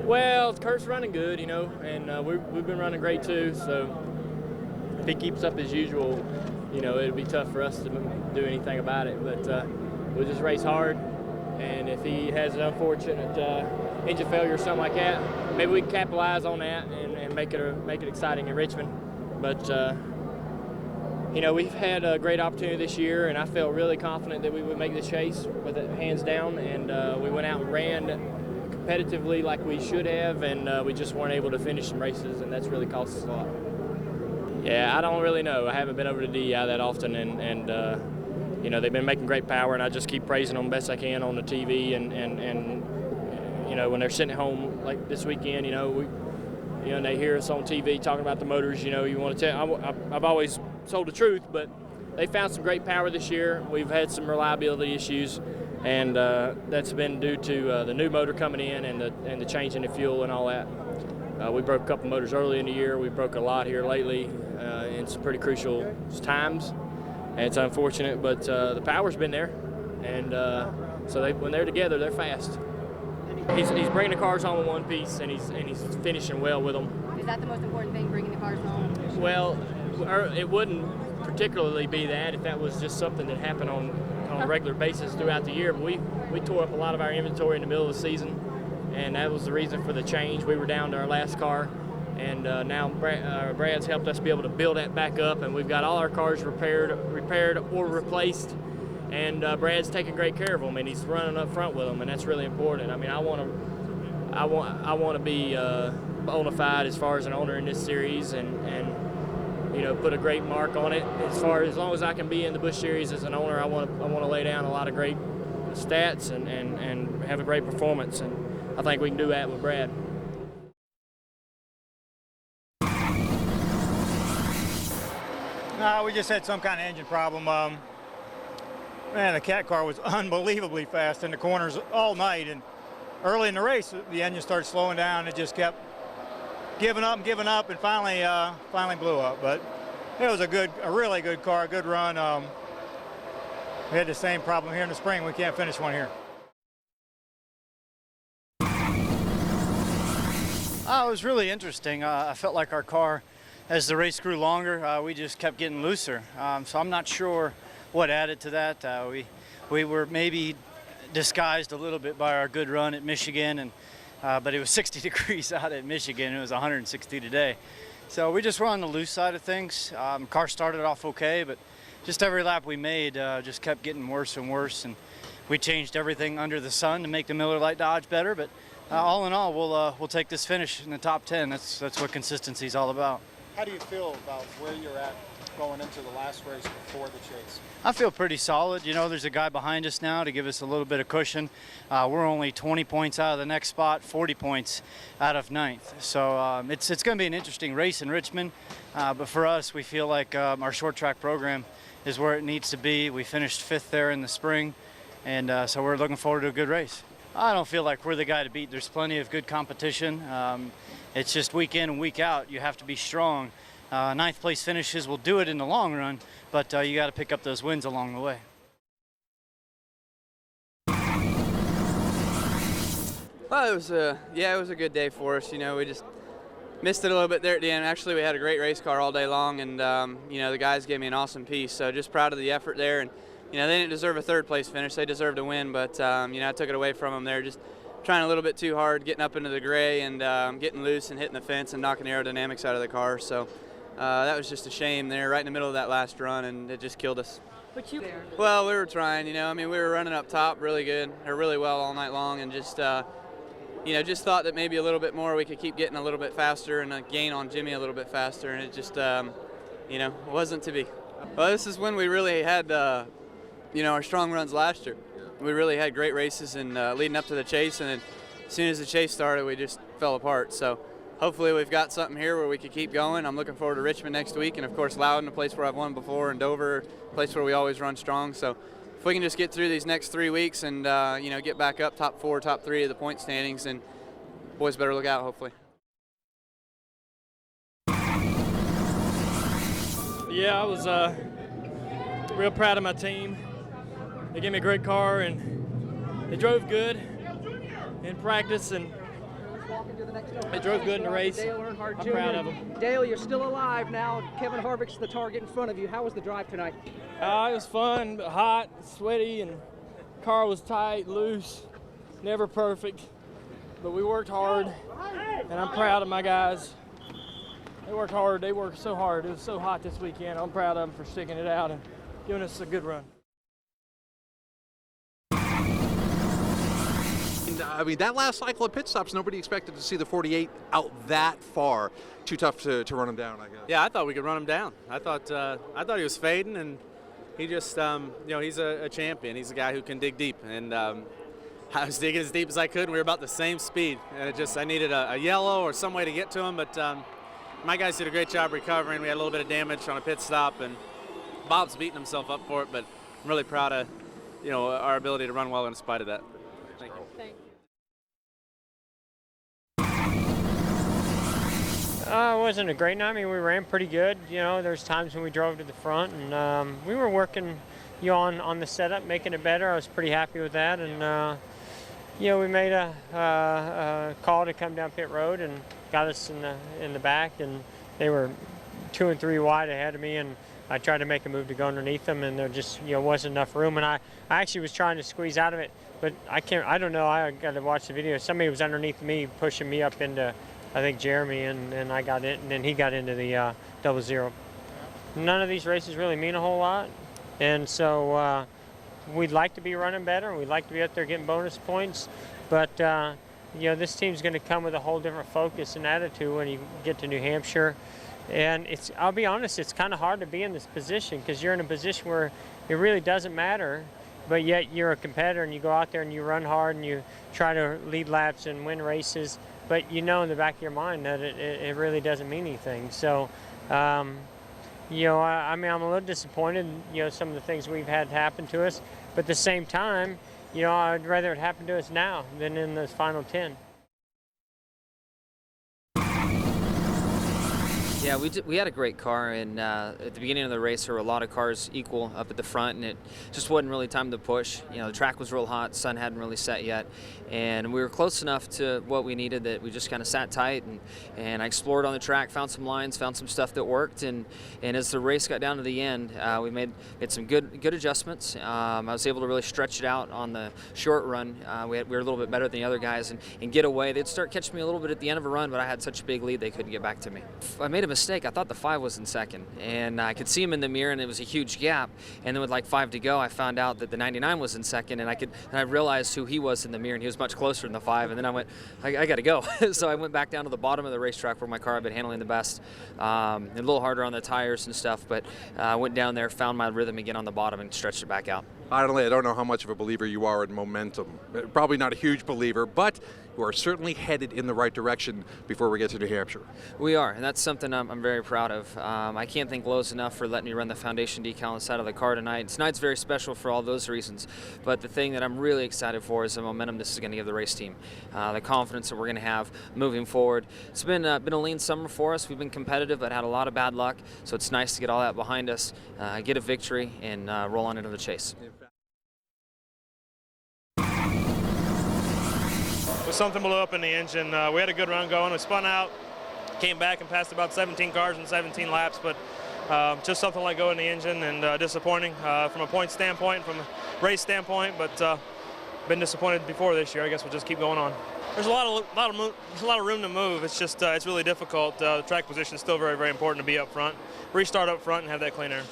Well, Kurt's running good, you know, and we've been running great too. So if he keeps up as usual, you know, it'll be tough for us to do anything about it. But we'll just race hard, and if he has an unfortunate engine failure or something like that, maybe we can capitalize on that and make it exciting in Richmond. But you know, we've had a great opportunity this year, and I felt really confident that we would make the chase with it hands down. And we went out and ran competitively like we should have, and we just weren't able to finish some races, and that's really cost us a lot. Yeah, I don't really know. I haven't been over to DEI that often, and you know, they've been making great power, and I just keep praising them best I can on the TV, and you know, when they're sitting at home like this weekend, you know, and they hear us on TV talking about the motors, you know, you want to tell. I've always told the truth, but they found some great power this year. We've had some reliability issues, and that's been due to the new motor coming in and the change in the fuel and all that. We broke a couple motors early in the year. We broke a lot here lately in some pretty crucial times, and it's unfortunate, but the power's been there, and so when they're together, they're fast. He's bringing the cars home in one piece, and he's finishing well with them. Is that the most important thing, bringing the cars home? Well, it wouldn't particularly be that if that was just something that happened on a regular basis throughout the year. But we tore up a lot of our inventory in the middle of the season, and that was the reason for the change. We were down to our last car, and now Brad's helped us be able to build that back up, and we've got all our cars repaired or replaced, and Brad's taking great care of them, and he's running up front with them, and that's really important. I mean, I want to be bona fide as far as an owner in this series, and you know, put a great mark on it. As long as I can be in the Busch Series as an owner, I want to lay down a lot of great stats and have a great performance, and I think we can do that with Brad. We just had some kind of engine problem. Man, the cat car was unbelievably fast in the corners all night, and early in the race, the engine started slowing down. It just kept giving up, and finally blew up. But it was a really good car, a good run. We had the same problem here in the spring. We can't finish one here. It was really interesting. I felt like our car, as the race grew longer, we just kept getting looser. So I'm not sure what added to that. We were maybe disguised a little bit by our good run at Michigan, and but it was 60 degrees out at Michigan. It was 160 today. So we just were on the loose side of things. Car started off okay, but just every lap we made just kept getting worse and worse. And we changed everything under the sun to make the Miller Lite Dodge better. But all in all, we'll take this finish in the top 10. That's what consistency is all about. How do you feel about where you're at going into the last race before the chase? I feel pretty solid. You know, there's a guy behind us now to give us a little bit of cushion. We're only 20 points out of the next spot, 40 points out of 9th. So it's going to be an interesting race in Richmond. But for us, we feel like our short track program is where it needs to be. We finished 5th there in the spring, and so we're looking forward to a good race. I don't feel like we're the guy to beat. There's plenty of good competition. It's just week in and week out, you have to be strong. 9th place finishes will do it in the long run, but you got to pick up those wins along the way. Well, it was a good day for us. You know, we just missed it a little bit there at the end. Actually, we had a great race car all day long, and you know, the guys gave me an awesome piece. So just proud of the effort there. And you know, they didn't deserve a 3rd place finish. They deserved a win, but you know, I took it away from them. They're just trying a little bit too hard, getting up into the gray and getting loose and hitting the fence and knocking the aerodynamics out of the car. So that was just a shame there, right in the middle of that last run, and it just killed us. But you Well, we were trying, you know. I mean, we were running up top really good, or really well all night long, and just you know, just thought that maybe a little bit more we could keep getting a little bit faster and gain on Jimmy a little bit faster, and it just you know, wasn't to be. Well, this is when we really had you know, our strong runs last year. We really had great races and leading up to the chase, and then as soon as the chase started, we just fell apart. So hopefully we've got something here where we can keep going. I'm looking forward to Richmond next week, and of course Loudon, a place where I've won before, and Dover, a place where we always run strong. So if we can just get through these next 3 weeks and you know, get back up top 4, top 3 of the point standings, and boys better look out, hopefully. Yeah, I was real proud of my team. They gave me a great car, and they drove good in practice, and walking to the next over? They drove good in the race. Dale Earnhardt I'm Jr. proud of them. Dale, you're still alive now. Kevin Harvick's the target in front of you. How was the drive tonight? It was fun, but hot, sweaty, and car was tight, loose, never perfect. But we worked hard, and I'm proud of my guys. They worked hard. They worked so hard. It was so hot this weekend. I'm proud of them for sticking it out and giving us a good run. I mean, that last cycle of pit stops, nobody expected to see the 48 out that far. Too tough to run him down, I guess. Yeah, I thought we could run him down. I thought he was fading, and he just, he's a champion. He's a guy who can dig deep, and I was digging as deep as I could, and we were about the same speed. And I needed a yellow or some way to get to him, but my guys did a great job recovering. We had a little bit of damage on a pit stop, and Bob's beating himself up for it, but I'm really proud of, our ability to run well in spite of that. Thank you. It wasn't a great night. I mean, we ran pretty good. There's times when we drove to the front, and we were working, on the setup, making it better. I was pretty happy with that, and we made a call to come down pit road and got us in the back, and they were 2 and 3 wide ahead of me, and I tried to make a move to go underneath them, and there just wasn't enough room, and I actually was trying to squeeze out of it, but I don't know. I got to watch the video. Somebody was underneath me, pushing me up into, I think, Jeremy, and I got in, and then he got into the 00. None of these races really mean a whole lot, and so we'd like to be running better. We'd like to be out there getting bonus points, but this team's going to come with a whole different focus and attitude when you get to New Hampshire. And I'll be honest, it's kind of hard to be in this position because you're in a position where it really doesn't matter, but yet you're a competitor and you go out there and you run hard and you try to lead laps and win races, but in the back of your mind that it really doesn't mean anything. So, I'm a little disappointed, some of the things we've had happen to us, but at the same time, I'd rather it happen to us now than in the final 10. Yeah, we had a great car, and at the beginning of the race there were a lot of cars equal up at the front, and it just wasn't really time to push. The track was real hot, sun hadn't really set yet, and we were close enough to what we needed that we just kind of sat tight, and I explored on the track, found some lines, found some stuff that worked, and as the race got down to the end, we made some good adjustments. I was able to really stretch it out on the short run. We were a little bit better than the other guys, and get away. They'd start catching me a little bit at the end of a run, but I had such a big lead they couldn't get back to me. I made a mistake. I thought the 5 was in second, and I could see him in the mirror, and it was a huge gap. And then with like 5 to go, I found out that the 99 was in second, and I realized who he was in the mirror, and he was much closer than the 5. And then I went, I got to go. So I went back down to the bottom of the racetrack where my car had been handling the best, a little harder on the tires and stuff. But I went down there, found my rhythm again on the bottom, and stretched it back out. Honestly, I don't know how much of a believer you are in momentum. Probably not a huge believer, but you are certainly headed in the right direction before we get to New Hampshire. We are, and that's something I'm very proud of. I can't thank Lowe's enough for letting me run the foundation decal on the side of the car tonight. Tonight's very special for all those reasons, but the thing that I'm really excited for is the momentum this is going to give the race team, the confidence that we're going to have moving forward. It's been a lean summer for us. We've been competitive, but had a lot of bad luck, so it's nice to get all that behind us, get a victory, and roll on into the chase. Something blew up in the engine. We had a good run going. We spun out, came back and passed about 17 cars in 17 laps, but just something let go in the engine, and disappointing from a point standpoint, from a race standpoint, but been disappointed before this year. I guess we'll just keep going on. There's a lot of room to move. It's just it's really difficult. The track position is still very, very important to be up front. Restart up front and have that clean air.